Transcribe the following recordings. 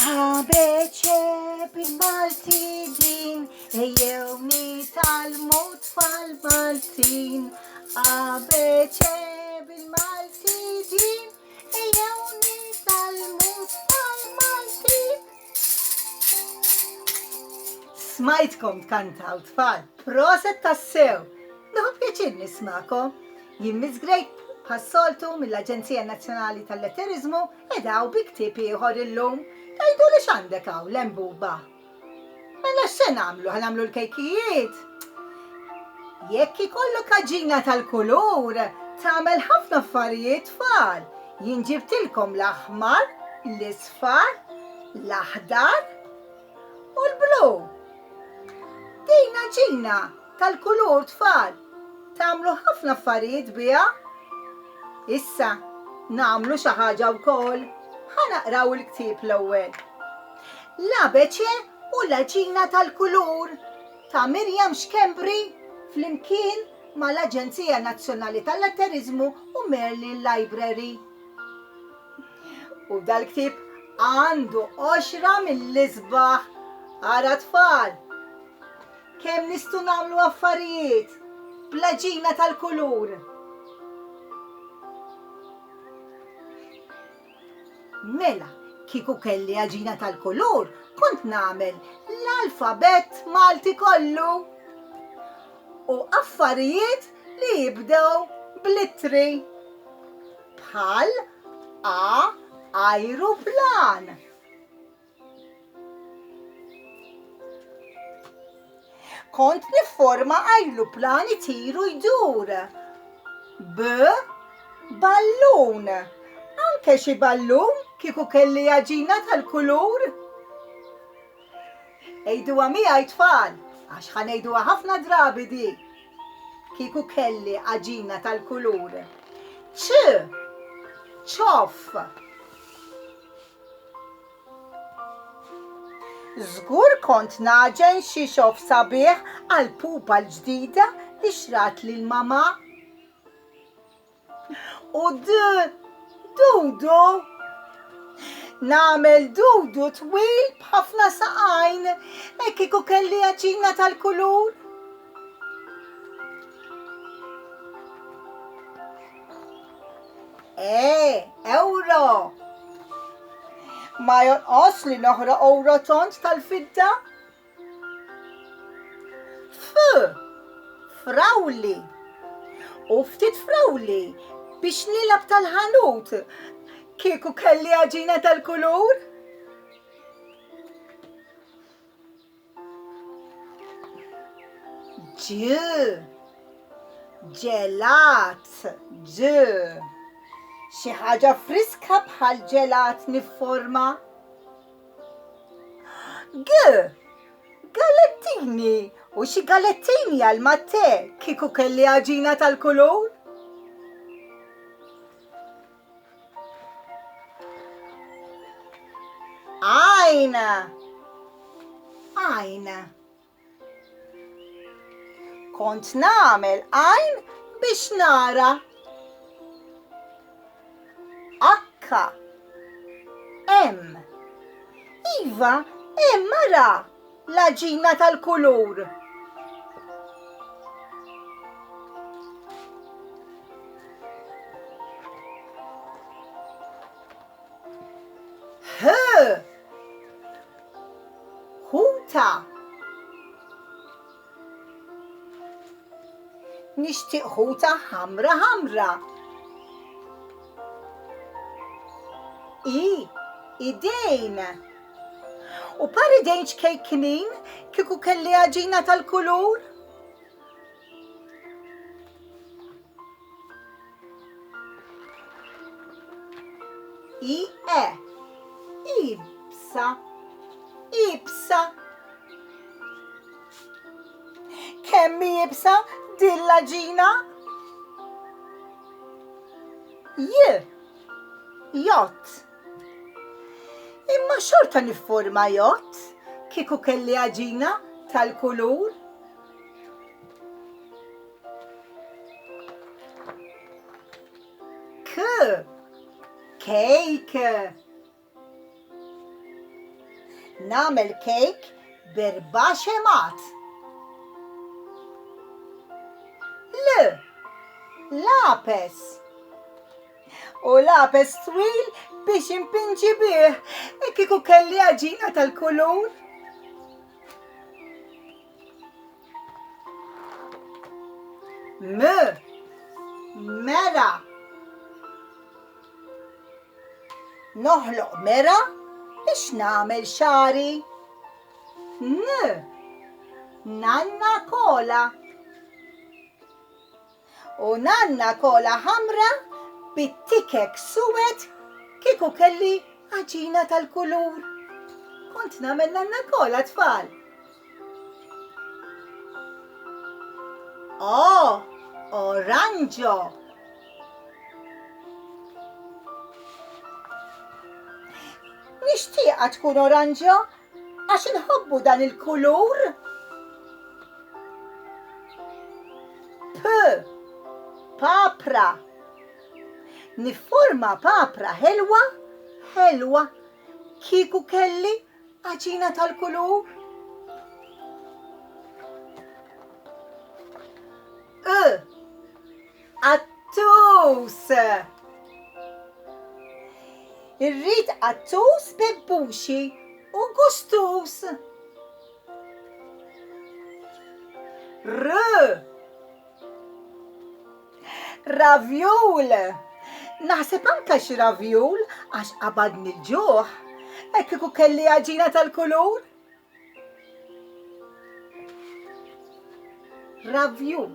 A, B, C bil-Malti din, ejjew nitalmu tfal Maltin. A, B, C bil-Malti din, ejjew nitalmu tfal Maltin. Smajtkom tkantaw tfal, proset tassew. Naħu pjaċir nismakom. Jien Miss Grejt passoltu mill-Aġenzija Nazzjonali tal-Litteriżmu edaw bi ktieb ieħor illum. Tajdu li x'għandek hawn l-embuba. Mela x'se nagħmlu? Ħanagħmlu l-kejkijiet. Jekk ikollok għaġina tal-kulur, tagħmel ħafna affarijiet tfal. Jien ġibtilkom l-aħmar, l-isfar, l-aħdar u l-blu. Din għaġina tal-kulur tfal. Tagħmlu ħafna affarijiet biha. Issa nagħmlu xi ħaġa wkoll. Ħanaqraw il-ktieb l-ewwel. L-ABC u l-Aġina tal-Kulur ta' Miriam Schembri flimkien mal-Aġenzija Nazzjonali tal-Litteriżmu u Merlin Library. U dal-ktieb għandu 10 mill-isbaħ. Ara tfal, kemm nistgħu nagħmlu affarijiet bl-Aġina tal-Kulur. Mela, kieku kelli għaġina tal-kulur, kont nagħmel l-alfabet Malti kollu. U affarijiet li jibdew bl-ittri. Bħal A, ajruplan. Kont nifforma ajruplan itiru jdur. B, ballun. Anke xi ballun kieku kelli għaġina tal-kulur. Ejduha miegħi tfal, għax ħanejduha ħafna drabi di. Kieku kelli għaġina tal-kulur. C, ċoff. Żgur kont naġen xi xoff sabiħ għal pupa l-ġdida li xrat lil mama. U dudu. Nagħmel dudu twil b'ħafna saqajn, kieku kelli għaġina tal-kulur. Ewro. Ma jonqos li noħra ewro tont tal-fidda. Frawli. U ftit frawli biex nilab tal-ħanut. Kieku kelli għaġina tal-kulur. Ġelat. Xi ħaġa friska bħal ġelat nifforma. Galettini. U xi galettini għal matte kieku kelli għaġina tal-kulur. Għajn. Kont nagħmel għajn biex nara. Akka. Iva, mara l-għaġina tal-kulur. Huta. Nixtieq ħuta ħamra. Idejn. U par idejn xkejknin kieku kelli għaġina tal-kulur. Ibsa. Kemm jibsa din l-għaġina? Jott. Imma xorta nifforma jott kieku kelli għaġina tal-kulur. Cake. Nagħmel kejk b'4 xemat. Lapes. U lapes twil biex impinġi bih. Kieku kelli għaġina tal-kulur. Mera. Noħloq mera biex nagħmel xari. Nanna kola. U nanna kola ħamra bit-tikek suwed kieku kelli għaġina tal-kulur. Kont nagħmel nanna kola tfal. Oranġo. Nixtieqha tkun oranġo għax inħobbu dan il-kulur. Papra. Nifforma papra ħelwa kieku kelli għaġina tal-kulur. Attus. Irrid attus bebbuxi u gustus. Ravjul. Naħseb anke xi ravjul għax qabadni l-ġuħ. Kieku kelli għaġina tal-kulur. Ravjul.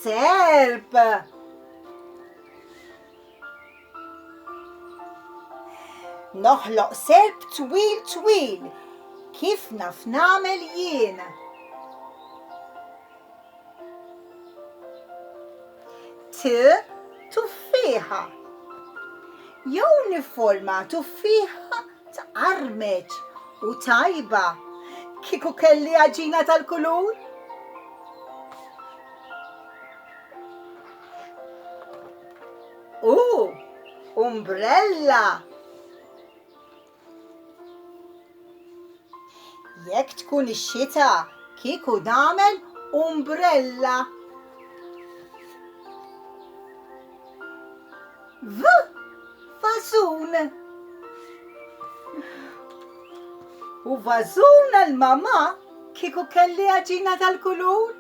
Serb. Noħloq serb twil kif naf nagħmel jien. Tuffiħa. Jew nifforma tuffiħa tqarmeġ u tajba kieku kelli għaġina tal-kulur. Umbrella. Jekk tkun ix-xita kieku nagħmel umbrella. Vażun. U vażun għall-mama kieku kelli għaġina tal-kulur.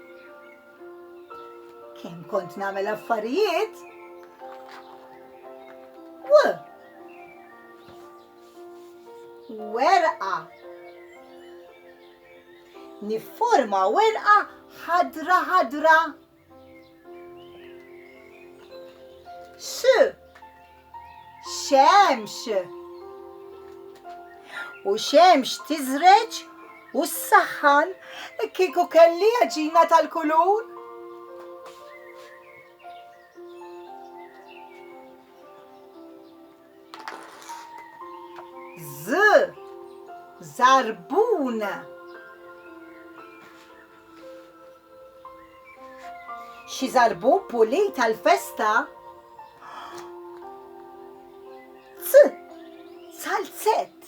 Kemm kont nagħmel affarijiet. Werqa. Nifforma werqa ħadra. Xemx. U xemx tiżreġ u s-saħħan kieku kelli għaġina tal-kulur. Zarbun. Xi zarbun pulit tal-festa. Salzet.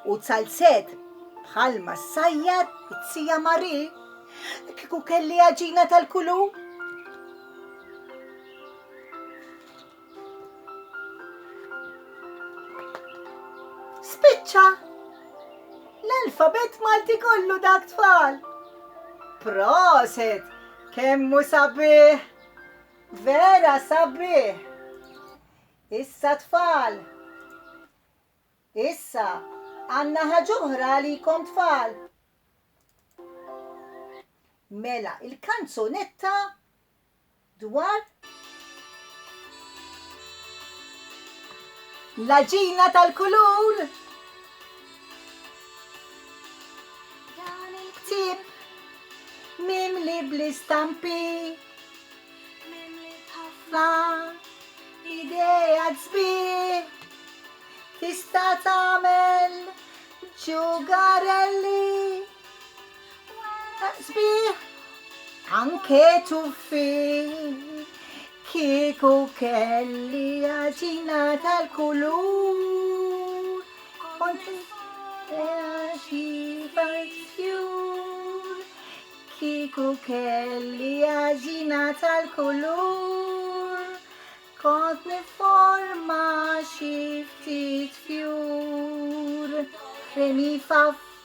U salzet bħalma s-sajjad it-sija Mari kieku kelli għaġina tal-kulur. Spiċċa. L-alfabet Malti kollu dak tfal. Proset, kemmu sabiħ. Vera sabiħ. Issa tfal. Issa għandna ħaġa oħra għalikom tfal. Mela il-kanzunetta dwar l-Aġina tal-Kulur. Dan il-ktib mimli bl-istampi, mimli ħafna idejat sbieħ, tista' tagħmel ġugarelli sbieħ anke tuffi Kieku kelli għaġina tal-kulur, kont xifa tjur. Kieku kelli għaġina tal-kulur, kont niforma xi ftit fjur. Re mi fa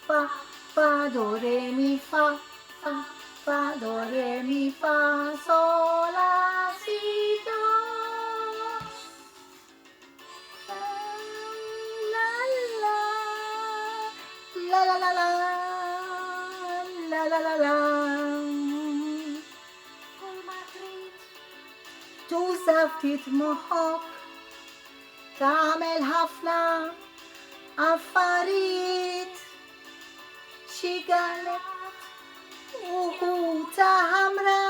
fa fa do re mi fa fa fa do re mi fa sol la si do. La la la la la la la la la la. Tuża ftit moħħok, tagħmel ħafna affarijiet, xi gallet u ħuta ħamra,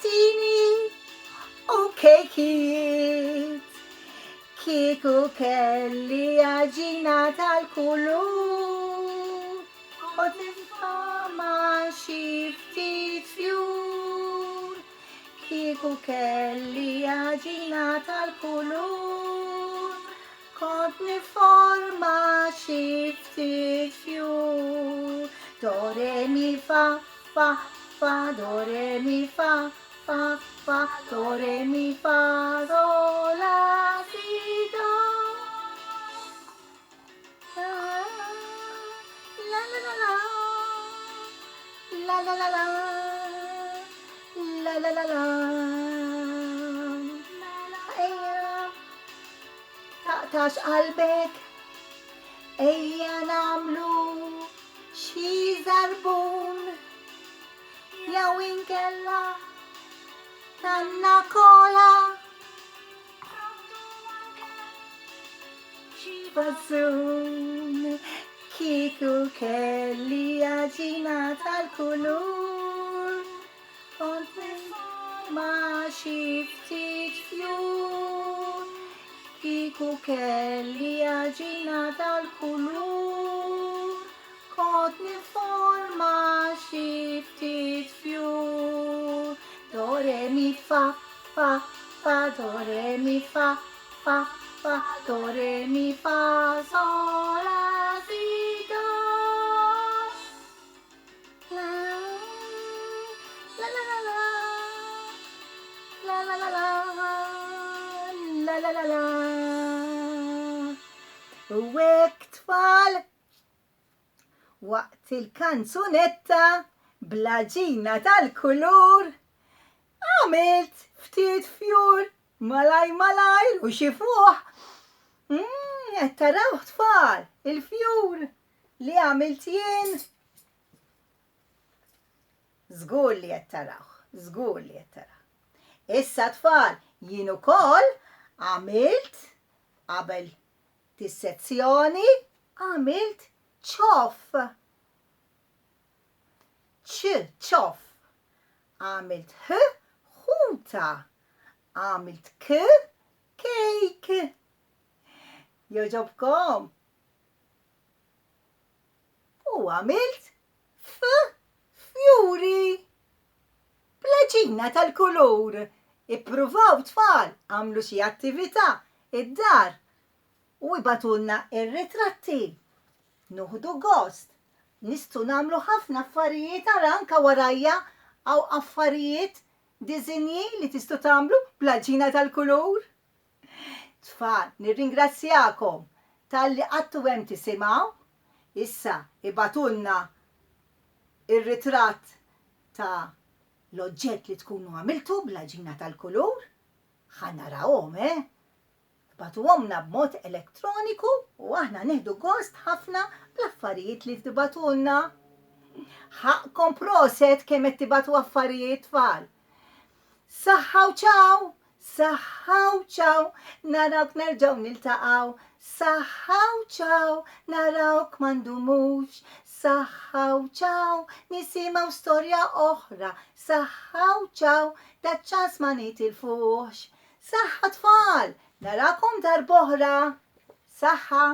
tini u kejkiet. Kieku kelli għaġina tal-kulur, kont nifama xi ftit fjur. Kieku kelli għaġina tal-kulur, kont niforma xi ftit fjur. Do re mi fa fa fa do re mi fa fa fa do re mi fa sol la si do. La la la la la la la la la la la la. Taqtax qalbek, ejja namlu xi zarbun, jew inkella tanna kola, bazzun. Kieku kelli għaġina tal-kulur, kont ma xi ftit fjur. Kieku kelli għaġina tal-kulur, kont niforma xi ftit fjur. Do re mi fa fa fa do re mi fa fa fa do re mi fa sol la si do. La la la la la la la la la la la la la. Wek tfal, waqt il-kanzunetta bl-Aġina tal-kulur, għamilt ftit fjur malaj malaj u xi fuħ. Qed taraw tfal il-fjur li għamilt jien. Żgur li qed taraw, żgur li qed taraw. Issa tfal jien ukoll għamilt qabel tis-sezzjoni għamilt ċoff. ċoff. Għamilt h ħuta. Għamilt k kejk. Joġobkom. U għamilt f fjuri. Bl-Aġina tal-kulur. Ippruvaw tfal għamlu xi attività id-dar u jbatulna ir-ritratti. Nuħdu gost. Nistgħu nagħmlu ħafna affarijiet ara anke warajja għaw affarijiet diżinji li tistgħu tagħmlu bl-Aġina tal-kulur. Tfal, nirringrazzjakom tal-li qattu hemm tisimgħu. Issa ibatulna ir-ritratt ta' l-oġġett li tkunu għamiltu bl-Aġina tal-kulur. Ħanarawhom, Batuhomna b'mod elettroniku u aħna nieħdu gost ħafna bl-affarijiet li tibatulna. Ħaqkom proset kemm qed tibatu affarijiet tfal. Saħħa u ċaw, saħħa u ċaw, narawk nerġgħu niltaqgħu. Saħħa u ċaw, narawk m'għandumux. Saħħa u ċaw, nisimgħu storja oħra. Saħħa u ċaw, daċ-ċans ma nitilfux. Saħħa tfal, narakom darb'oħra. Saħħa.